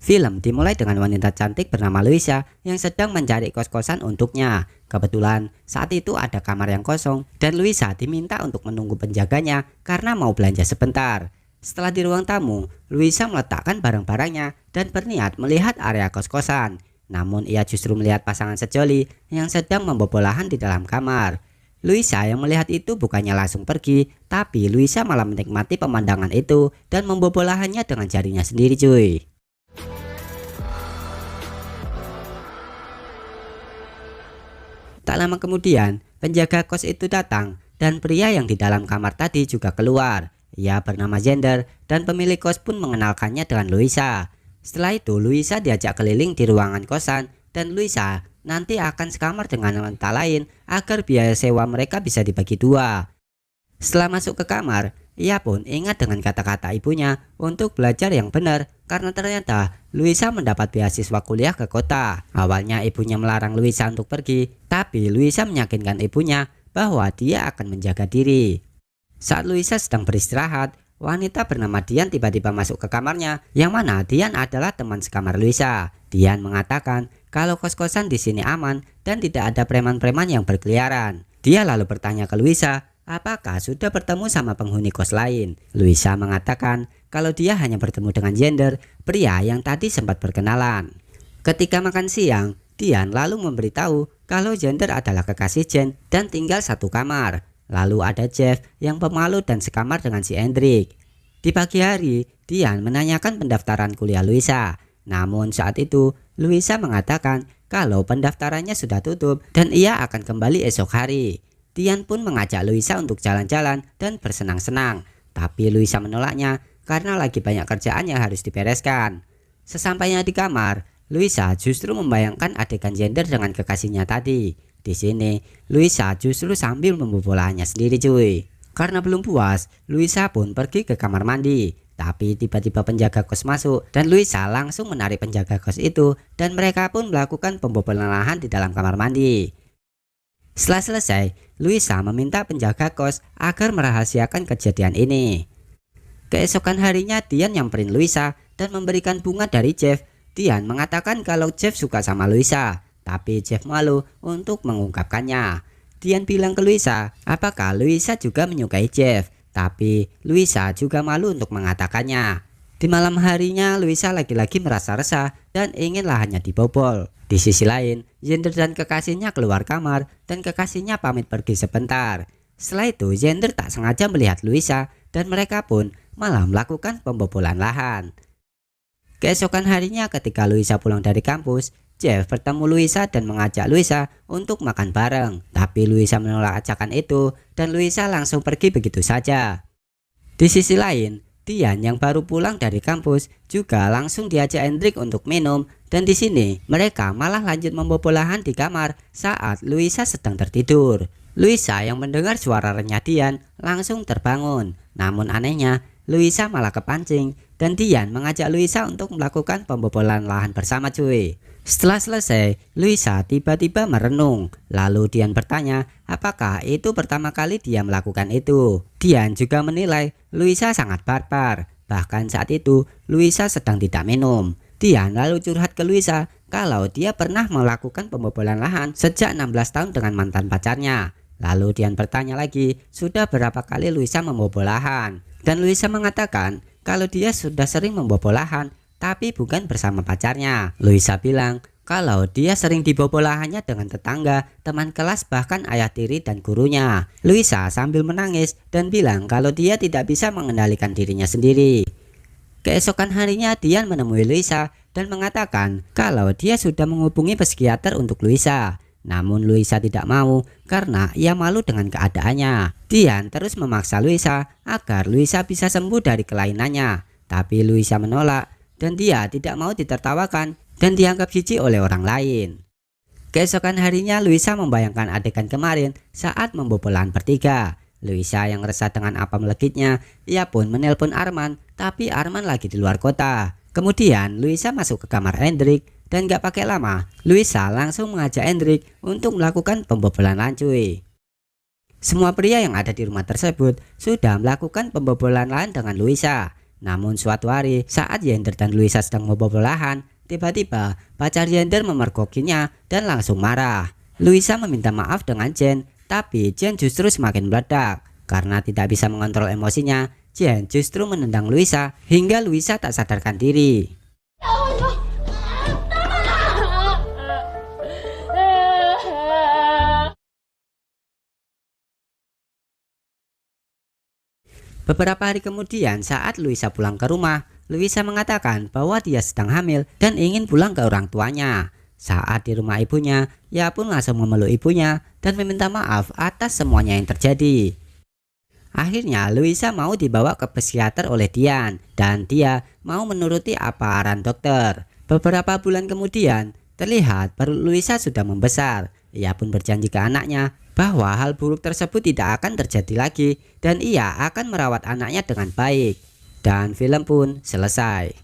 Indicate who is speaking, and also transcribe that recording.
Speaker 1: Film dimulai dengan wanita cantik bernama Luisa yang sedang mencari kos-kosan untuknya. Kebetulan saat itu ada kamar yang kosong dan Luisa diminta untuk menunggu penjaganya karena mau belanja sebentar. Setelah di ruang tamu, Luisa meletakkan barang-barangnya dan berniat melihat area kos-kosan. Namun ia justru melihat pasangan sejoli yang sedang membobol lahan di dalam kamar. Luisa yang melihat itu bukannya langsung pergi, tapi Luisa malah menikmati pemandangan itu dan membobol lahannya dengan jarinya sendiri cuy. Tak lama kemudian, penjaga kos itu datang dan pria yang di dalam kamar tadi juga keluar. Ia bernama Zender dan pemilik kos pun mengenalkannya dengan Luisa. Setelah itu, Luisa diajak keliling di ruangan kosan dan Luisa nanti akan sekamar dengan wanita lain agar biaya sewa mereka bisa dibagi dua. Setelah masuk ke kamar, ia pun ingat dengan kata-kata ibunya untuk belajar yang benar karena ternyata Luisa mendapat beasiswa kuliah ke kota. Awalnya ibunya melarang Luisa untuk pergi, tapi Luisa meyakinkan ibunya bahwa dia akan menjaga diri. Saat Luisa sedang beristirahat, wanita bernama Dian tiba-tiba masuk ke kamarnya, yang mana Dian adalah teman sekamar Luisa. Dian mengatakan kalau kos-kosan di sini aman dan tidak ada preman-preman yang berkeliaran. Dia lalu bertanya ke Luisa, apakah sudah bertemu sama penghuni kos lain? Luisa mengatakan kalau dia hanya bertemu dengan Zender, pria yang tadi sempat berkenalan. Ketika makan siang, Dian lalu memberitahu kalau Zender adalah kekasih Jen dan tinggal satu kamar. Lalu ada Jeff yang pemalu dan sekamar dengan si Hendrik. Di pagi hari, Dian menanyakan pendaftaran kuliah Luisa. Namun saat itu, Luisa mengatakan kalau pendaftarannya sudah tutup dan ia akan kembali esok hari. Dian pun mengajak Luisa untuk jalan-jalan dan bersenang-senang, tapi Luisa menolaknya karena lagi banyak kerjaan yang harus dibereskan. Sesampainya di kamar, Luisa justru membayangkan adegan Zender dengan kekasihnya tadi. Di sini, Luisa justru sambil membobolahannya sendiri cuy. Karena belum puas, Luisa pun pergi ke kamar mandi. Tapi tiba-tiba penjaga kos masuk dan Luisa langsung menarik penjaga kos itu dan mereka pun melakukan pembobolan lahan di dalam kamar mandi. Setelah selesai, Luisa meminta penjaga kos agar merahasiakan kejadian ini. Keesokan harinya Dian nyamperin Luisa dan memberikan bunga dari Jeff. Dian mengatakan kalau Jeff suka sama Luisa, tapi Jeff malu untuk mengungkapkannya. Dian bilang ke Luisa, apakah Luisa juga menyukai Jeff, tapi Luisa juga malu untuk mengatakannya. Di malam harinya Luisa lagi-lagi merasa resah dan ingin lahannya dibobol. Di sisi lain, Zender dan kekasihnya keluar kamar dan kekasihnya pamit pergi sebentar. Setelah itu Zender tak sengaja melihat Luisa dan mereka pun malah melakukan pembobolan lahan. Keesokan harinya ketika Luisa pulang dari kampus, Jeff bertemu Luisa dan mengajak Luisa untuk makan bareng. Tapi Luisa menolak ajakan itu dan Luisa langsung pergi begitu saja. Di sisi lain, Dian yang baru pulang dari kampus juga langsung diajak Hendrik untuk minum. Dan di sini mereka malah lanjut membobol lahan di kamar saat Luisa sedang tertidur. Luisa yang mendengar suara renyah Dian langsung terbangun. Namun anehnya, Luisa malah kepancing dan Dian mengajak Luisa untuk melakukan pembobolan lahan bersama cuy. Setelah selesai, Luisa tiba-tiba merenung. Lalu Dian bertanya apakah itu pertama kali dia melakukan itu. Dian juga menilai Luisa sangat barbar. Bahkan saat itu Luisa sedang tidak minum. Dian lalu curhat ke Luisa kalau dia pernah melakukan pembobolan lahan sejak 16 tahun dengan mantan pacarnya. Lalu Dian bertanya lagi sudah berapa kali Luisa membobol lahan. Dan Luisa mengatakan kalau dia sudah sering membobol lahan tapi bukan bersama pacarnya. Luisa bilang kalau dia sering dibobol lahannya dengan tetangga, teman kelas, bahkan ayah tiri dan gurunya. Luisa sambil menangis dan bilang kalau dia tidak bisa mengendalikan dirinya sendiri. Keesokan harinya Dian menemui Luisa dan mengatakan kalau dia sudah menghubungi psikiater untuk Luisa. Namun Luisa tidak mau karena ia malu dengan keadaannya. Dian terus memaksa Luisa agar Luisa bisa sembuh dari kelainannya. Tapi Luisa menolak dan dia tidak mau ditertawakan dan dianggap jijik oleh orang lain. Keesokan harinya Luisa membayangkan adegan kemarin saat membobolan bertiga. Luisa yang resah dengan apa melekitnya, ia pun menelpon Arman, tapi Arman lagi di luar kota. Kemudian Luisa masuk ke kamar Hendrik dan gak pakai lama, Luisa langsung mengajak Hendrik untuk melakukan pembobolan lahan cuy. Semua pria yang ada di rumah tersebut sudah melakukan pembobolan lahan dengan Luisa. Namun suatu hari saat Yender dan Luisa sedang bobol-bobolahan, tiba-tiba pacar Yender memergokinya dan langsung marah. Luisa meminta maaf dengan Jen, tapi Jen justru semakin meledak. Karena tidak bisa mengontrol emosinya, Jen justru menendang Luisa hingga Luisa tak sadarkan diri. Beberapa hari kemudian saat Luisa pulang ke rumah, Luisa mengatakan bahwa dia sedang hamil dan ingin pulang ke orang tuanya. Saat di rumah ibunya, ia pun langsung memeluk ibunya dan meminta maaf atas semuanya yang terjadi. Akhirnya Luisa mau dibawa ke psikiater oleh Dian dan dia mau menuruti apa arahan dokter. Beberapa bulan kemudian, terlihat perut Luisa sudah membesar. Ia pun berjanji ke anaknya bahwa hal buruk tersebut tidak akan terjadi lagi dan ia akan merawat anaknya dengan baik. Dan film pun selesai.